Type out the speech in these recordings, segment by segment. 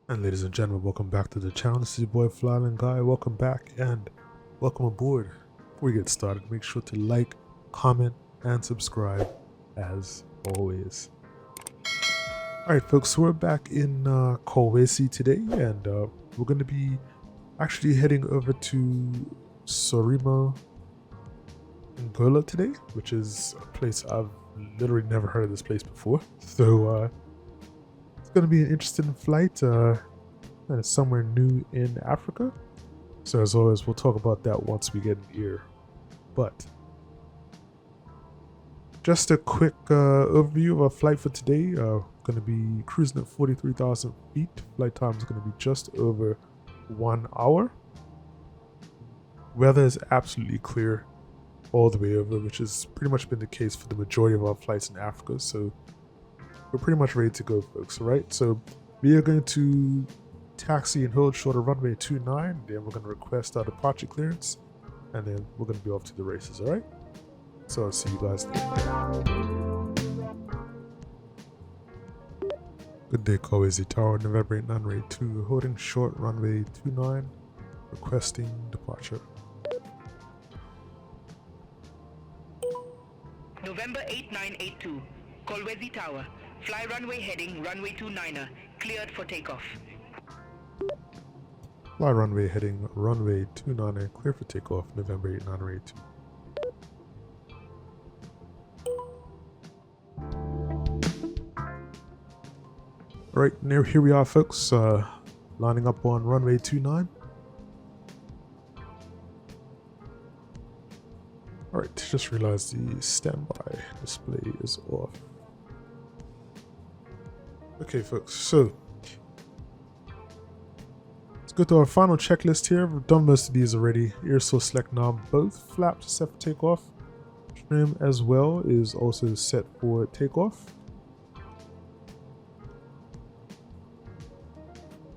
And ladies and gentlemen, welcome back to the channel. This is your boy Flying Guy. Welcome back and welcome aboard. Before we get started, make sure to like, comment, and subscribe as always. Alright folks, so we're back in Kolwezi today, and we're going to be actually heading over to Saurimo, Angola today, which is a place I've literally never heard of this place before. So it's going to be an interesting flight. And it's somewhere new in Africa. So as always, we'll talk about that once we get in here. But just a quick overview of our flight for today. Going to be cruising at 43,000 feet. Flight time is going to be just over 1 hour. Weather is absolutely clear all the way over, which has pretty much been the case for the majority of our flights in Africa. So we're pretty much ready to go, folks. All right. So we are going to taxi and hold short of runway 29, then we're going to request our departure clearance, and then we're going to be off to the races. All right, so I'll see you guys there. Good day, Kolwezi Tower, November 8 runway 2, holding short runway 29, requesting departure. November 8982, Kolwezi Tower, fly runway heading runway 29er, cleared for takeoff. Fly runway heading runway 29, clear for takeoff, November 8 runway 2. Alright, here we are, folks, lining up on runway 29. Alright, just realized the standby display is off. Okay, folks, so let's go to our final checklist here. We've done most of these already. Air source select now, both flaps set for takeoff. Trim as well is also set for takeoff.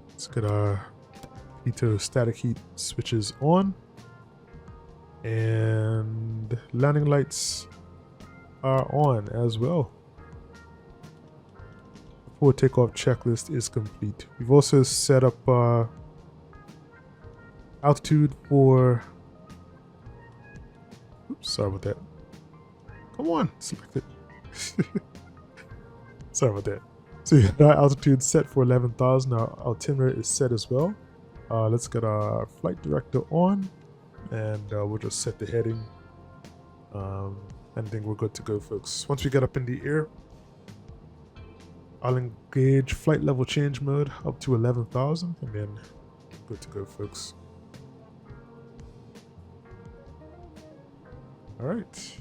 Let's get our pitot static heat switches on. And landing lights are on as well. Before takeoff checklist is complete. We've also set up altitude for, oops, sorry about that. Come on, select it. Sorry about that. So yeah, our altitude set for 11,000. Our altimeter is set as well. Let's get our flight director on, and we'll just set the heading. And then we're good to go, folks. Once we get up in the air, I'll engage flight level change mode up to 11,000, and then good to go, folks. All right.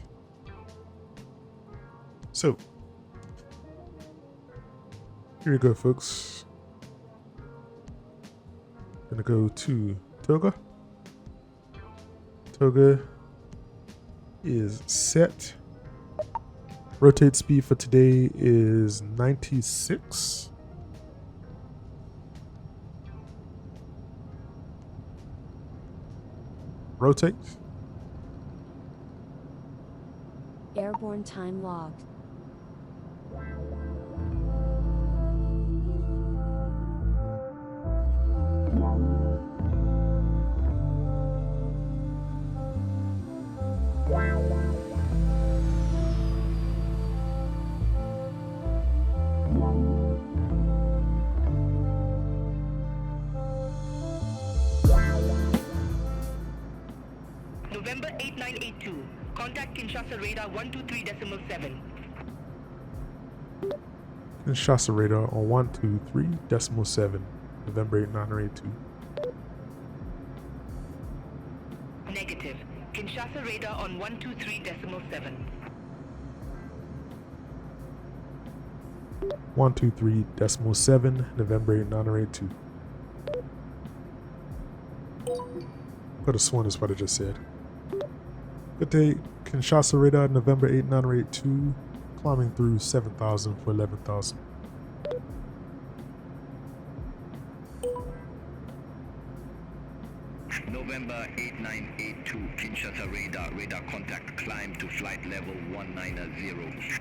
So here we go, folks. Gonna go to Toga. Toga is set. Rotate speed for today is 96. Rotate. Airborne time logged. November 8982, contact Kinshasa radar 123.7. Kinshasa radar on 123.7, November 8982. Negative. Kinshasa radar on 123.7. 123.7, November 8982. Could have sworn is what I just said. Good day, Kinshasa radar, November 8982, climbing through 7,000 for 11,000. November 8982, Kinshasa radar contact, climb to flight level 190.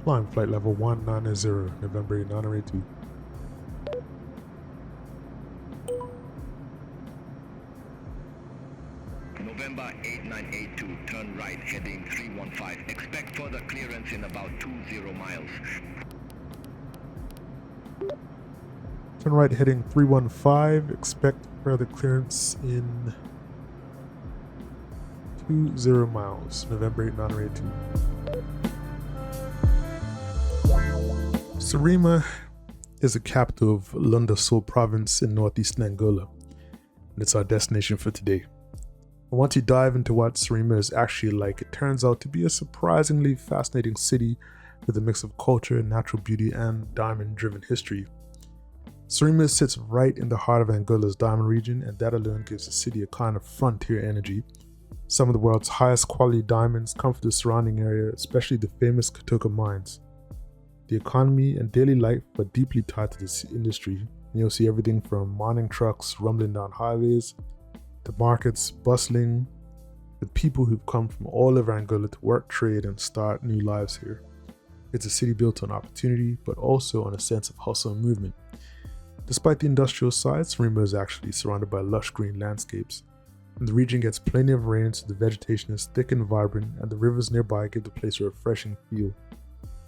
Flying flight level 190, November 8982. November 8982, turn right, heading 315. Expect further clearance in about 20 miles. Turn right heading 315, expect further clearance in 20 miles, November 8982. Saurimo is the capital of Lunda Sul province in northeastern Angola, and it's our destination for today. And once you dive into what Saurimo is actually like, it turns out to be a surprisingly fascinating city with a mix of culture, natural beauty, and diamond-driven history. Saurimo sits right in the heart of Angola's diamond region, and that alone gives the city a kind of frontier energy. Some of the world's highest quality diamonds come from the surrounding area, especially the famous Takeoff mines. The economy and daily life are deeply tied to this industry, and you'll see everything from mining trucks rumbling down highways to markets bustling with people who've come from all over Angola to work, trade, and start new lives here. It's a city built on opportunity, but also on a sense of hustle and movement. Despite the industrial side, Saurimo is actually surrounded by lush green landscapes, and the region gets plenty of rain, so the vegetation is thick and vibrant, and the rivers nearby give the place a refreshing feel.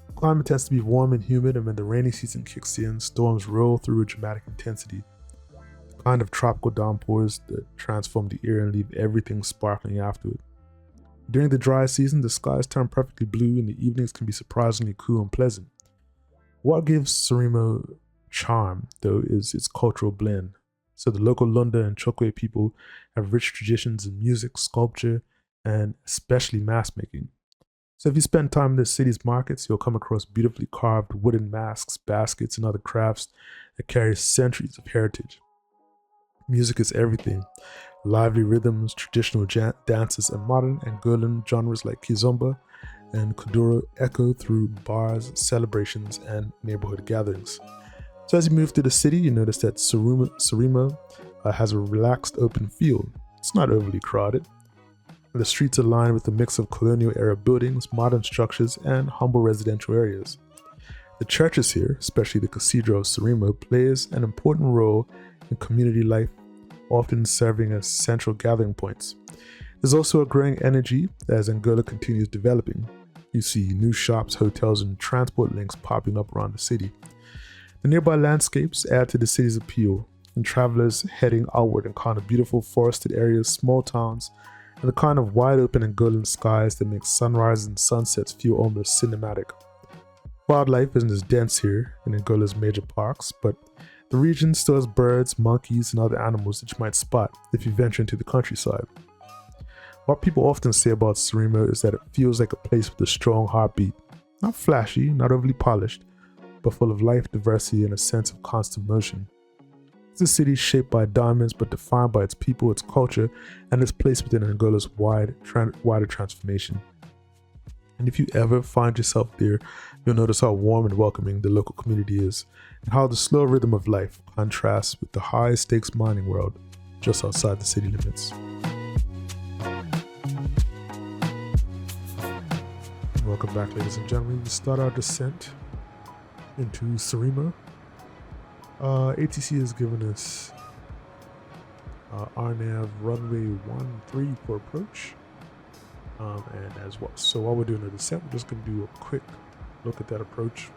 The climate tends to be warm and humid, and when the rainy season kicks in, storms roll through with dramatic intensity. The kind of tropical downpours that transform the air and leave everything sparkling afterward. During the dry season, the skies turn perfectly blue and the evenings can be surprisingly cool and pleasant. What gives Saurimo charm, though, is its cultural blend. So the local Lunda and Chokwe people have rich traditions in music, sculpture, and especially mask making. So if you spend time in the city's markets, you'll come across beautifully carved wooden masks, baskets, and other crafts that carry centuries of heritage. Music is everything. Lively rhythms, traditional dances, and modern Angolan genres like kizomba and kuduro echo through bars, celebrations, and neighborhood gatherings. So as you move through the city, you notice that Saurimo has a relaxed open feel. It's not overly crowded. The streets are lined with a mix of colonial-era buildings, modern structures, and humble residential areas. The churches here, especially the Cathedral of Saurimo, plays an important role in community life, often serving as central gathering points. There's also a growing energy as Angola continues developing. You see new shops, hotels, and transport links popping up around the city. The nearby landscapes add to the city's appeal, and travelers heading outward encounter beautiful forested areas, small towns, and the kind of wide-open Angolan skies that make sunrises and sunsets feel almost cinematic. Wildlife isn't as dense here in Angola's major parks, but the region still has birds, monkeys, and other animals that you might spot if you venture into the countryside. What people often say about Saurimo is that it feels like a place with a strong heartbeat. Not flashy, not overly polished, but full of life, diversity, and a sense of constant motion. It's a city shaped by diamonds, but defined by its people, its culture, and its place within Angola's wider transformation. And if you ever find yourself there, you'll notice how warm and welcoming the local community is, and how the slow rhythm of life contrasts with the high-stakes mining world just outside the city limits. Welcome back, ladies and gentlemen. We start our descent into Saurimo. ATC has given us RNAV runway 13 for approach. And as well, so while we're doing the descent, we're just going to do a quick look at that approach.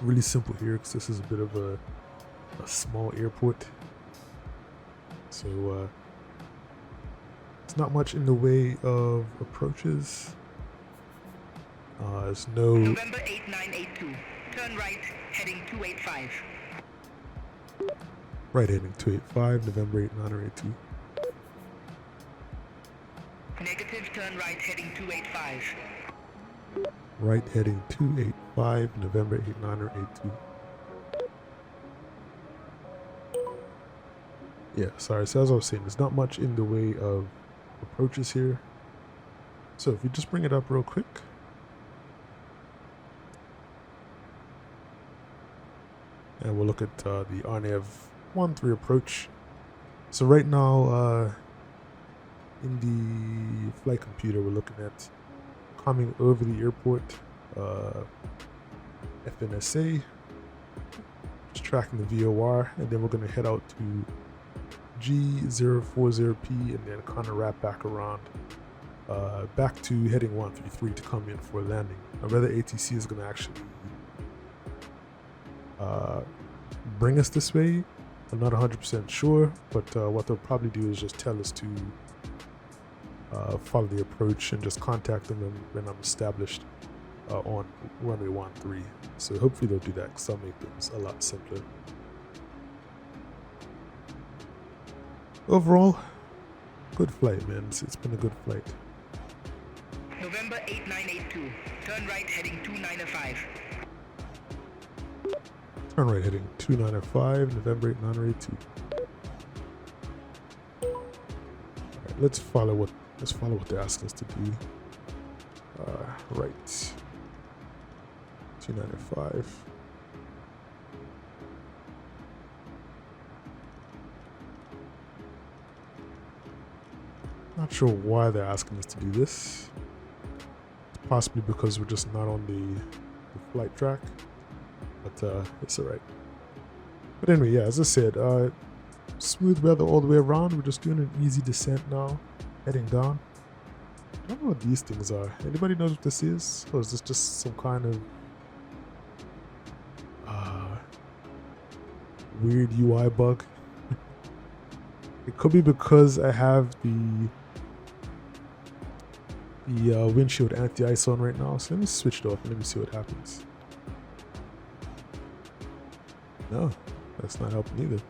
Really simple here because this is a bit of a small airport. So it's not much in the way of approaches. There's no... November 8982. Turn right, heading 285. Right heading 285, November 8982. Negative, turn right, heading 285. Right heading 285, November 8982. Yeah, sorry, so as I was saying, there's not much in the way of approaches here. So if you just bring it up real quick. And we'll look at the RNAV 13 approach. So right now, in the flight computer, we're looking at coming over the airport FNSA, just tracking the VOR, and then we're going to head out to G040P and then kind of wrap back around back to heading 133 to come in for a landing. Now whether ATC is going to actually bring us this way, I'm not 100% sure, but what they'll probably do is just tell us to follow the approach and just contact them when I'm established on runway 13. So hopefully they'll do that because that'll make things a lot simpler. Overall, good flight, man. It's been a good flight. November 8982, turn right heading 295. Turn right heading 295, November 8982. Alright, let's follow what they're asking us to do. Right. 295. Not sure why they're asking us to do this. Possibly because we're just not on the flight track. But it's alright. But anyway, yeah, as I said, smooth weather all the way around. We're just doing an easy descent now, heading down. I don't know what these things are. Anybody knows what this is? Or is this just some kind of weird UI bug? It could be because I have the windshield anti-ice on right now. So let me switch it off and let me see what happens. No, that's not helping either.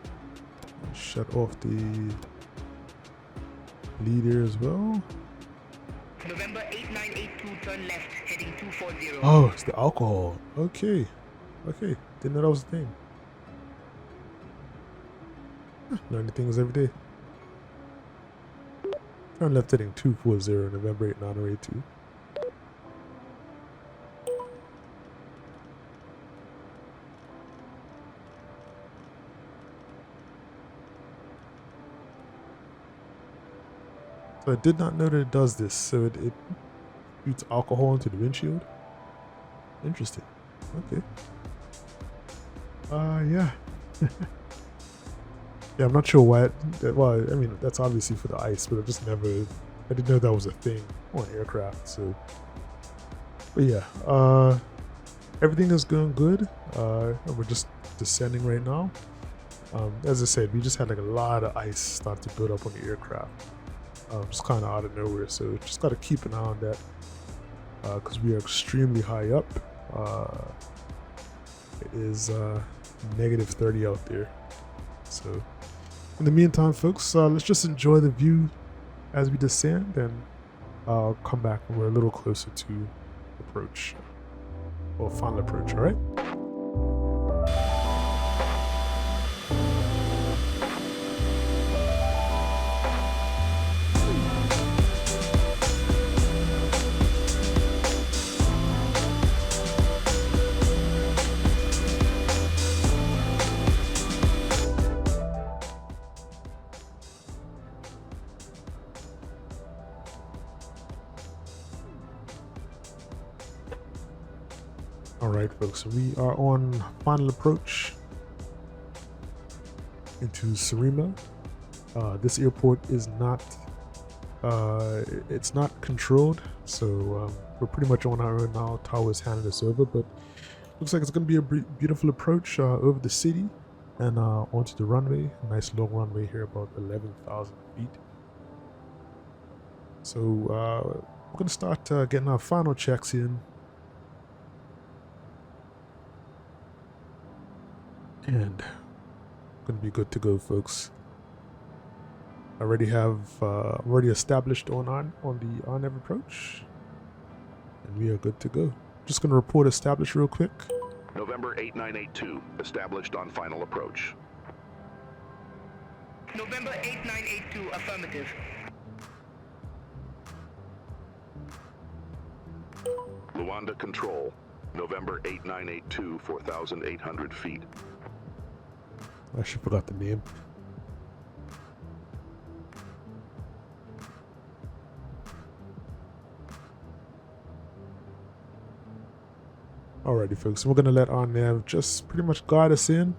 Shut off the leader as well. November 8982, turn left heading 240. Oh, it's the alcohol. Okay. Okay. Didn't know that was a thing. Learning things every day. Turn left heading 240, November 8982. So I did not know that it does this. So it shoots alcohol into the windshield. Interesting. Okay. Yeah. Yeah, I'm not sure why. Well, I mean, that's obviously for the ice, but I didn't know that was a thing on aircraft. So, but yeah, everything is going good. And we're just descending right now. As I said, we just had like a lot of ice start to build up on the aircraft, just kind of out of nowhere. So just got to keep an eye on that because we are extremely high up. It is -30 out there. So in the meantime, folks, let's just enjoy the view as we descend, and I'll come back when we're a little closer to approach, or final approach. All right. Alright folks, we are on final approach into Saurimo. This airport is not it's not controlled, so we're pretty much on our own now. Towers handed us over, but looks like it's going to be a beautiful approach over the city and onto the runway. A nice long runway here, about 11,000 feet. So we're going to start getting our final checks in. And gonna be good to go, folks. I already have already established on the RNAV approach, and we are good to go. Just gonna report established real quick. November 8982, established on final approach. November 8982, affirmative. Luanda Control, November 8982, 4,800 feet. I actually forgot the name. Alrighty, folks. We're gonna let RNAV just pretty much guide us in.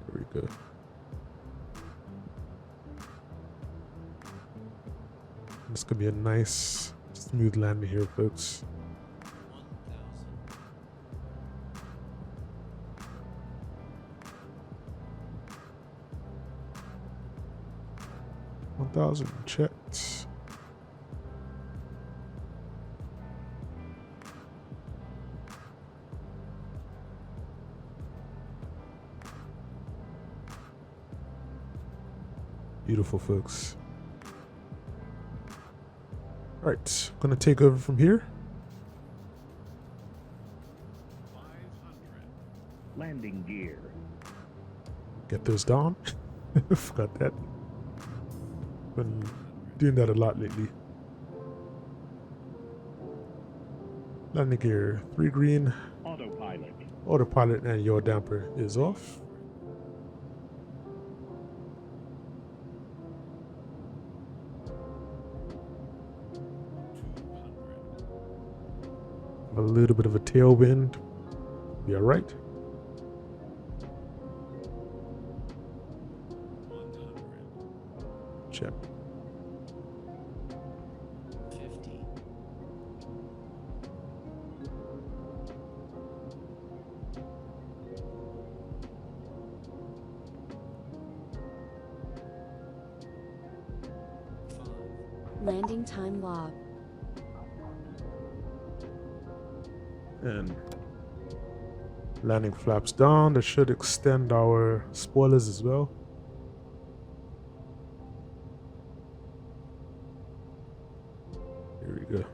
There we go. This could be a nice, smooth landing here, folks. 1,000 checked. Beautiful, folks. All right, I'm gonna take over from here. 500. Landing gear. Get those down. Forgot that. Been doing that a lot lately. Landing gear 3 green. Autopilot. Autopilot and yaw damper is off. A little bit of a tailwind. Be alright. 100. Check. 50. Landing time log. And landing flaps down. That should extend our spoilers as well. Here we go.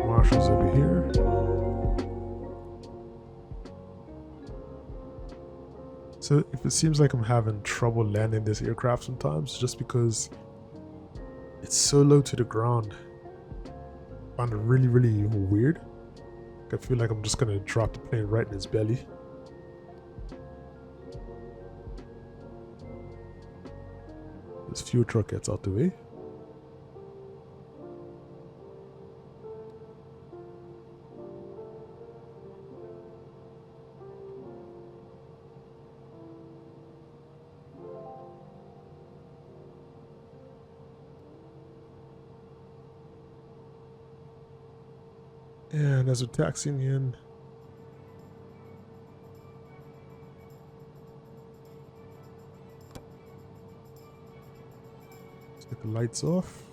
Marshall's over here. So if it seems like I'm having trouble landing this aircraft sometimes, just because it's so low to the ground, I find it really, really weird. I feel like I'm just gonna drop the plane right in its belly. This fuel truck gets out the way. And as we're taxiing in, let's get the lights off.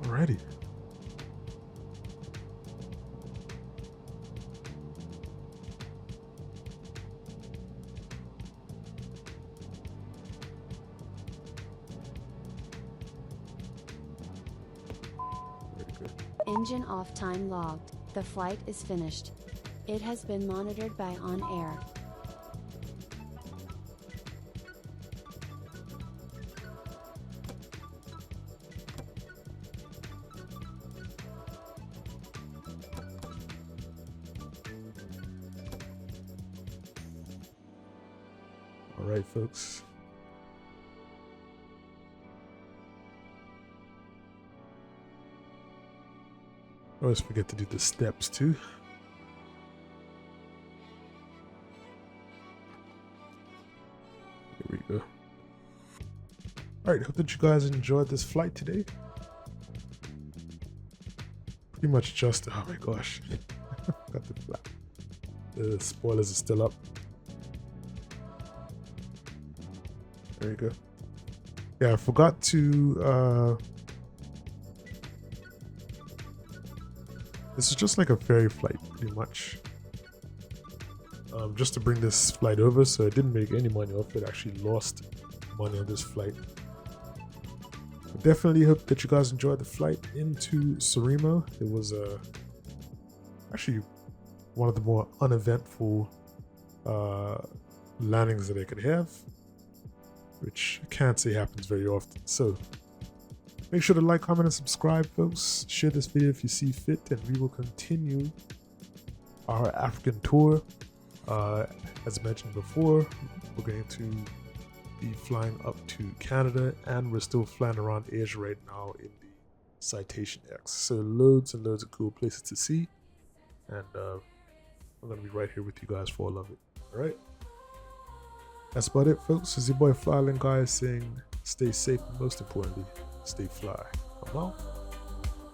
Alrighty. Engine off time logged. The flight is finished. It has been monitored by On Air. All right, folks. I always forget to do the steps too. Here we go. Alright, hope that you guys enjoyed this flight today. Pretty much just, oh my gosh. Got the flap. The spoilers are still up. There you go. Yeah, I forgot to This is just like a ferry flight, pretty much. Just to bring this flight over, so I didn't make any money off it. I actually lost money on this flight. I definitely hope that you guys enjoyed the flight into Saurimo. It was actually one of the more uneventful landings that I could have, which I can't say happens very often. So make sure to like, comment, and subscribe, folks. Share this video if you see fit, and we will continue our African tour. As mentioned before, we're going to be flying up to Canada, and we're still flying around Asia right now in the Citation X. So loads and loads of cool places to see, and I'm going to be right here with you guys for all of it. Alright? That's about it, folks. This is your boy Flyland Guy saying stay safe, and most importantly, stay fly. I'm out.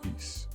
Peace.